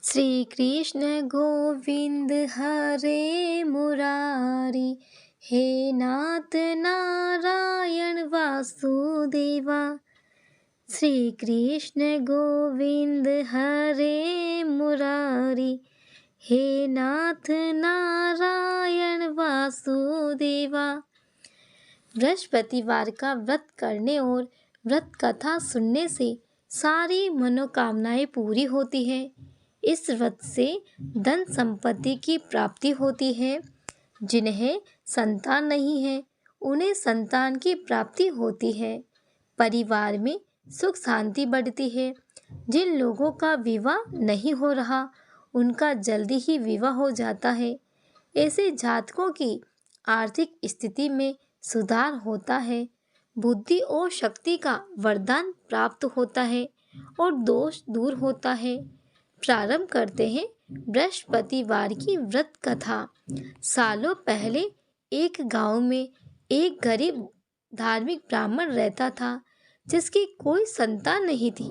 श्री कृष्ण गोविंद हरे मुरारी, हे नाथ नारायण वासुदेवा। श्री कृष्ण गोविंद हरे मुरारी, हे नाथ नारायण वासुदेवा। बृहस्पतिवार का व्रत करने और व्रत कथा सुनने से सारी मनोकामनाएं पूरी होती है। इस व्रत से धन संपत्ति की प्राप्ति होती है। जिन्हें संतान नहीं है उन्हें संतान की प्राप्ति होती है। परिवार में सुख शांति बढ़ती है। जिन लोगों का विवाह नहीं हो रहा उनका जल्दी ही विवाह हो जाता है। ऐसे जातकों की आर्थिक स्थिति में सुधार होता है। बुद्धि और शक्ति का वरदान प्राप्त होता है और दोष दूर होता है। प्रारंभ करते हैं बृहस्पतिवार की व्रत कथा। सालों पहले एक गांव में एक गरीब धार्मिक ब्राह्मण रहता था जिसकी कोई संतान नहीं थी।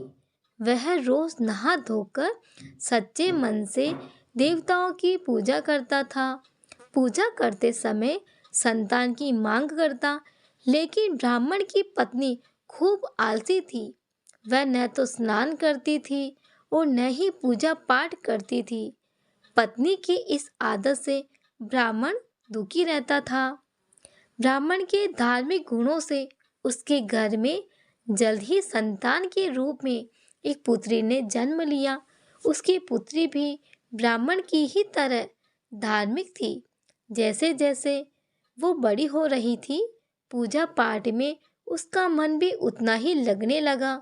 वह रोज नहा धोकर सच्चे मन से देवताओं की पूजा करता था। पूजा करते समय संतान की मांग करता, लेकिन ब्राह्मण की पत्नी खूब आलसी थी। वह न तो स्नान करती थी और न ही पूजा पाठ करती थी। पत्नी की इस आदत से ब्राह्मण दुखी रहता था। ब्राह्मण के धार्मिक गुणों से उसके घर में जल्द ही संतान के रूप में एक पुत्री ने जन्म लिया। उसकी पुत्री भी ब्राह्मण की ही तरह धार्मिक थी। जैसे जैसे वो बड़ी हो रही थी, पूजा पाठ में उसका मन भी उतना ही लगने लगा।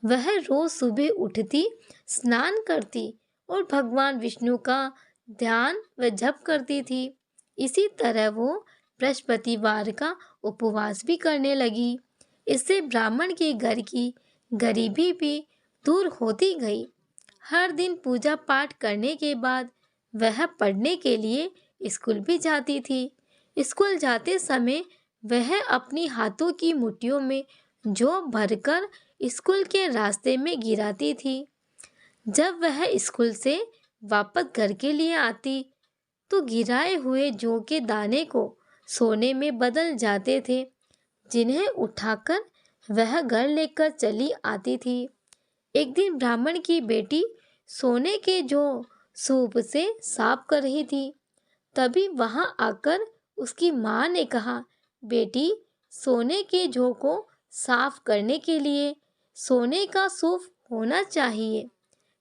वह रोज सुबह उठती, स्नान करती और भगवान विष्णु का ध्यान व जप करती थी। इसी तरह वो बृहस्पतिवार का उपवास भी करने लगी। इससे ब्राह्मण के घर की गरीबी भी दूर होती गई। हर दिन पूजा पाठ करने के बाद वह पढ़ने के लिए स्कूल भी जाती थी। स्कूल जाते समय वह अपनी हाथों की मुट्ठियों में जौ भरकर स्कूल के रास्ते में गिराती थी। जब वह स्कूल से वापस घर के लिए आती तो गिराए हुए जौ के दाने को सोने में बदल जाते थे, जिन्हें उठाकर वह घर लेकर चली आती थी। एक दिन ब्राह्मण की बेटी सोने के जौ सूप से साफ कर रही थी। तभी वहां आकर उसकी माँ ने कहा, बेटी, सोने के जौ को साफ करने के लिए सोने का सूप होना चाहिए।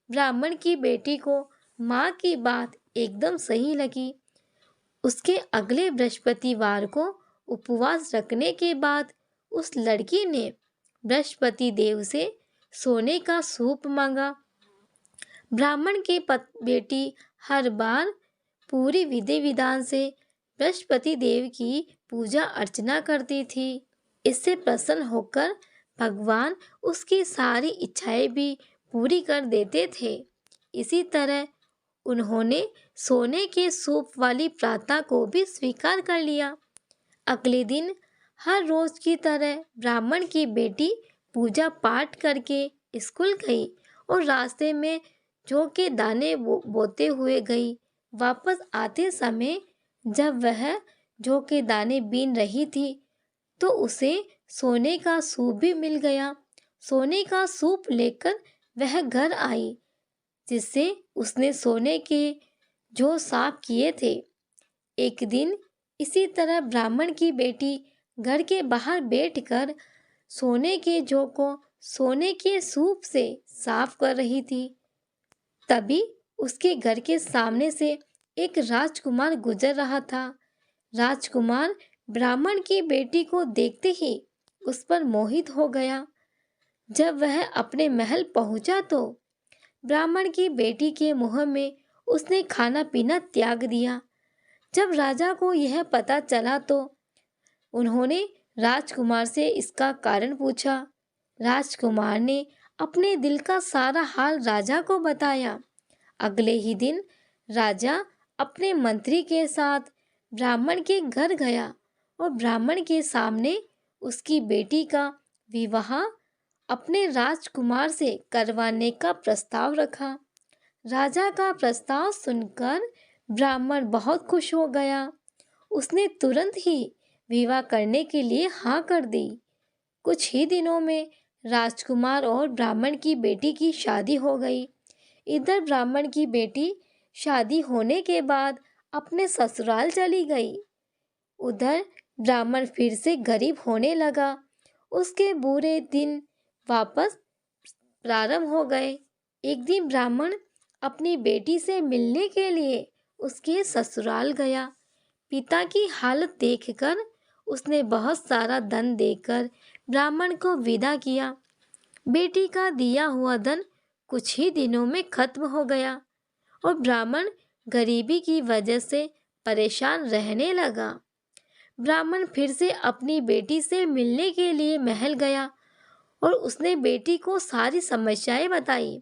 ब्राह्मण की बेटी को माँ की बात एकदम सही लगी। उसके अगले बृहस्पतिवार को उपवास रखने के बाद उस लड़की ने बृहस्पति देव से सोने का सूप मांगा। ब्राह्मण की बेटी हर बार पूरी विधि विधान से बृहस्पति देव की पूजा अर्चना करती थी। इससे प्रसन्न होकर भगवान उसकी सारी इच्छाएं भी पूरी कर देते थे। इसी तरह उन्होंने सोने के सूप वाली प्रार्थना को भी स्वीकार कर लिया। अगले दिन हर रोज की तरह ब्राह्मण की बेटी पूजा पाठ करके स्कूल गई और रास्ते में जौ के दाने बोते हुए गई। वापस आते समय जब वह जौ के दाने बीन रही थी तो उसे सोने का सूप भी मिल गया। सोने का सूप लेकर वह घर आई, जिससे उसने सोने के जौ साफ किए थे। एक दिन इसी तरह ब्राह्मण की बेटी घर के बाहर बैठकर सोने के जौ को सोने के सूप से साफ कर रही थी। तभी उसके घर के सामने से एक राजकुमार गुजर रहा था। राजकुमार ब्राह्मण की बेटी को देखते ही उस पर मोहित हो गया। जब वह अपने महल पहुंचा तो ब्राह्मण की बेटी के मुंह में उसने खाना पीना त्याग दिया। जब राजा को यह पता चला तो उन्होंने राजकुमार से इसका कारण पूछा। राजकुमार ने अपने दिल का सारा हाल राजा को बताया। अगले ही दिन राजा अपने मंत्री के साथ ब्राह्मण के घर गया और ब्राह्मण के सामने उसकी बेटी का विवाह अपने राजकुमार से करवाने का प्रस्ताव रखा। राजा का प्रस्ताव सुनकर ब्राह्मण बहुत खुश हो गया। उसने तुरंत ही विवाह करने के लिए हाँ कर दी। कुछ ही दिनों में राजकुमार और ब्राह्मण की बेटी की शादी हो गई। इधर ब्राह्मण की बेटी शादी होने के बाद अपने ससुराल चली गई। उधर ब्राह्मण फिर से गरीब होने लगा। उसके बुरे दिन वापस प्रारंभ हो गए। एक दिन ब्राह्मण अपनी बेटी से मिलने के लिए उसके ससुराल गया। पिता की हालत देखकर उसने बहुत सारा धन देकर ब्राह्मण को विदा किया। बेटी का दिया हुआ धन कुछ ही दिनों में खत्म हो गया और ब्राह्मण गरीबी की वजह से परेशान रहने लगा। ब्राह्मण फिर से अपनी बेटी से मिलने के लिए महल गया और उसने बेटी को सारी समस्याएं बताई।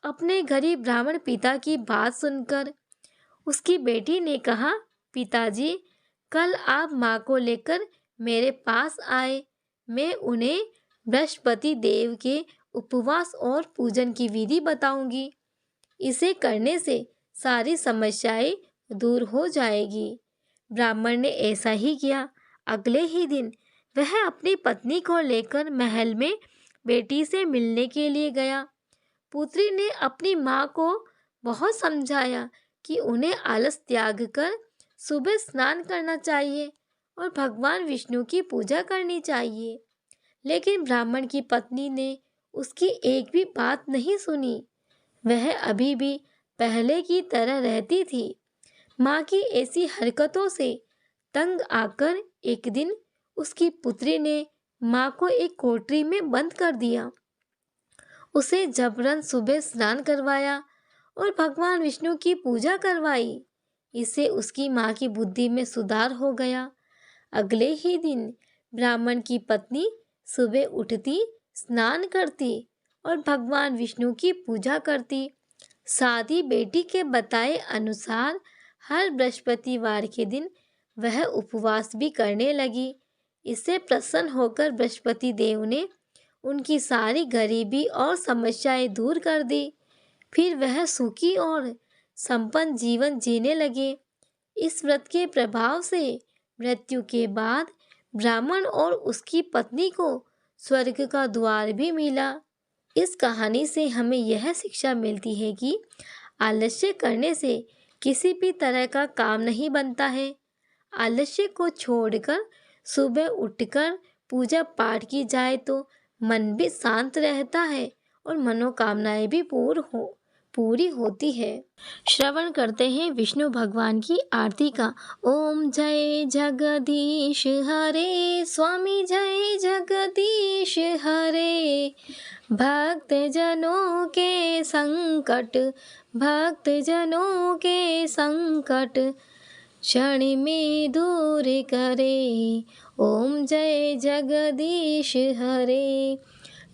अपने गरीब ब्राह्मण पिता की बात सुनकर उसकी बेटी ने कहा, पिताजी, कल आप माँ को लेकर मेरे पास आए। मैं उन्हें बृहस्पति देव के उपवास और पूजन की विधि बताऊंगी। इसे करने से सारी समस्याएं दूर हो जाएगी। ब्राह्मण ने ऐसा ही किया। अगले ही दिन वह अपनी पत्नी को लेकर महल में बेटी से मिलने के लिए गया। पुत्री ने अपनी माँ को बहुत समझाया कि उन्हें आलस त्याग कर सुबह स्नान करना चाहिए और भगवान विष्णु की पूजा करनी चाहिए। लेकिन ब्राह्मण की पत्नी ने उसकी एक भी बात नहीं सुनी। वह अभी भी पहले की तरह रहती थी। माँ की ऐसी हरकतों से तंग आकर एक दिन उसकी पुत्री ने माँ को एक कोठरी में बंद कर दिया। उसे जबरन सुबह स्नान करवाया और भगवान विष्णु की पूजा करवाई। इससे उसकी माँ की बुद्धि में सुधार हो गया। अगले ही दिन ब्राह्मण की पत्नी सुबह उठती, स्नान करती और भगवान विष्णु की पूजा करती। सादी बेटी के बताए अनुसार हर बृहस्पतिवार के दिन वह उपवास भी करने लगी। इससे प्रसन्न होकर बृहस्पति देव ने उनकी सारी गरीबी और समस्याएं दूर कर दी। फिर वह सुखी और संपन्न जीवन जीने लगे। इस व्रत के प्रभाव से मृत्यु के बाद ब्राह्मण और उसकी पत्नी को स्वर्ग का द्वार भी मिला। इस कहानी से हमें यह शिक्षा मिलती है कि आलस्य करने से किसी भी तरह का काम नहीं बनता है। आलस्य को छोड़कर सुबह उठकर पूजा पाठ की जाए तो मन भी शांत रहता है और मनोकामनाएं भी पूरी होती है। श्रवण करते हैं विष्णु भगवान की आरती का। ओम जय जगदीश हरे, स्वामी जय जगदीश हरे। भक्त जनों के संकट, भक्त जनों के संकट क्षण में दूर करे। ओम जय जगदीश हरे।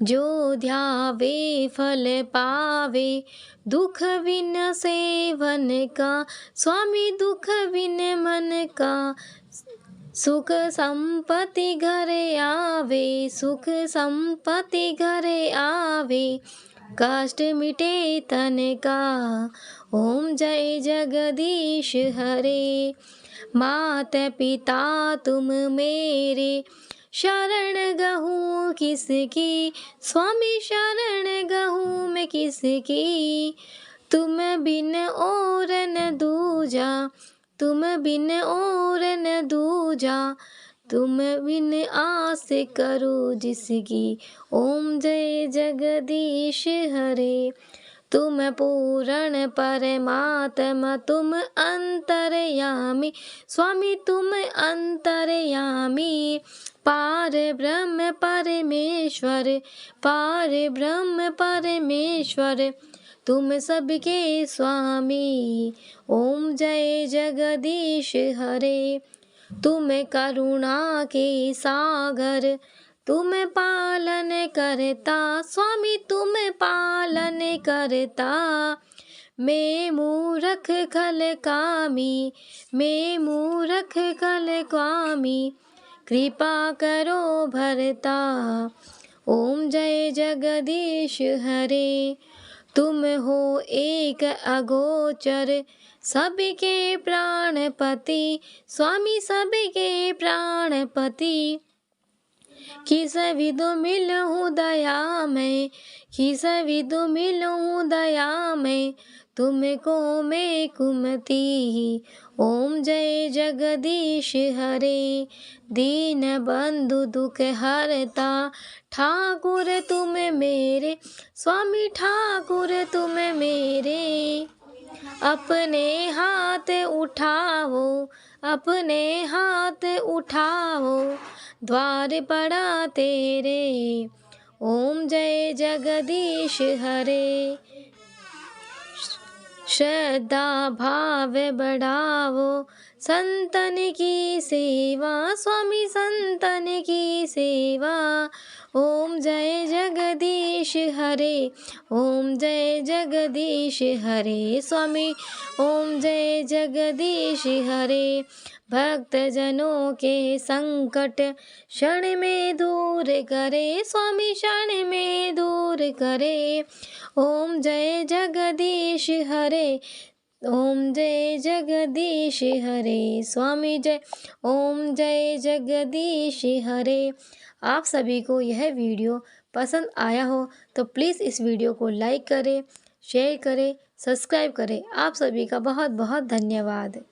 जो ध्यावे फल पावे, दुख बिन सेवन का, स्वामी दुख बिन मन का। सुख संपत्ति घरे आवे, सुख संपत्ति घरे आवे। कष्ट मिटे तन का। ओम जय जगदीश हरे। मात पिता तुम मेरे, शरण गहूँ किसकी, स्वामी शरण गहूँ मैं किसकी। तुम बिन और न दूजा, तुम बिन और न दूजा। तुम बिन आस करो जिसकी। ओम जय जगदीश हरे। तुम पूर्ण परमात्मा, तुम अंतर्यामी, स्वामी तुम अंतर्यामी। पार ब्रह्म परमेश्वर, पार ब्रह्म परमेश्वर। तुम सबके स्वामी। ओम जय जगदीश हरे। तुम करुणा के सागर, तुम पालन करता, स्वामी तुम पालन करता। मैं मूर्ख खल कामी, मैं मूर्ख खल कामी। कृपा करो भरता। ओम जय जगदीश हरे। तुम हो एक अगोचर सबके प्राणपति, स्वामी सबके प्राणपति। किस विधु मिलूं दया मैं, किस विधु मिलूं दया मैं, तुमको मैं कुमति। ओम जय जगदीश हरे, दीन बंधु दुख हरता, ठाकुर तुम मेरे, स्वामी ठाकुर तुम मेरे। अपने हाथ उठाओ, अपने हाथ उठाओ, द्वार पड़ा तेरे। ओम जय जगदीश हरे, श्रद्धा भाव बढ़ाओ, संतन की सेवा, स्वामी संतन की सेवा। ओम जय जगदीश हरे, ओम जय जगदीश हरे, स्वामी ओम जय जगदीश हरे। भक्त जनों के संकट क्षण में दूर करे, स्वामी क्षण में दूर करे। ओम जय जगदीश हरे, ओम जय जगदीश हरे, स्वामी जय, ओम जय जगदीश हरे। आप सभी को यह वीडियो पसंद आया हो तो प्लीज़ इस वीडियो को लाइक करें, शेयर करें, सब्सक्राइब करें। आप सभी का बहुत बहुत धन्यवाद।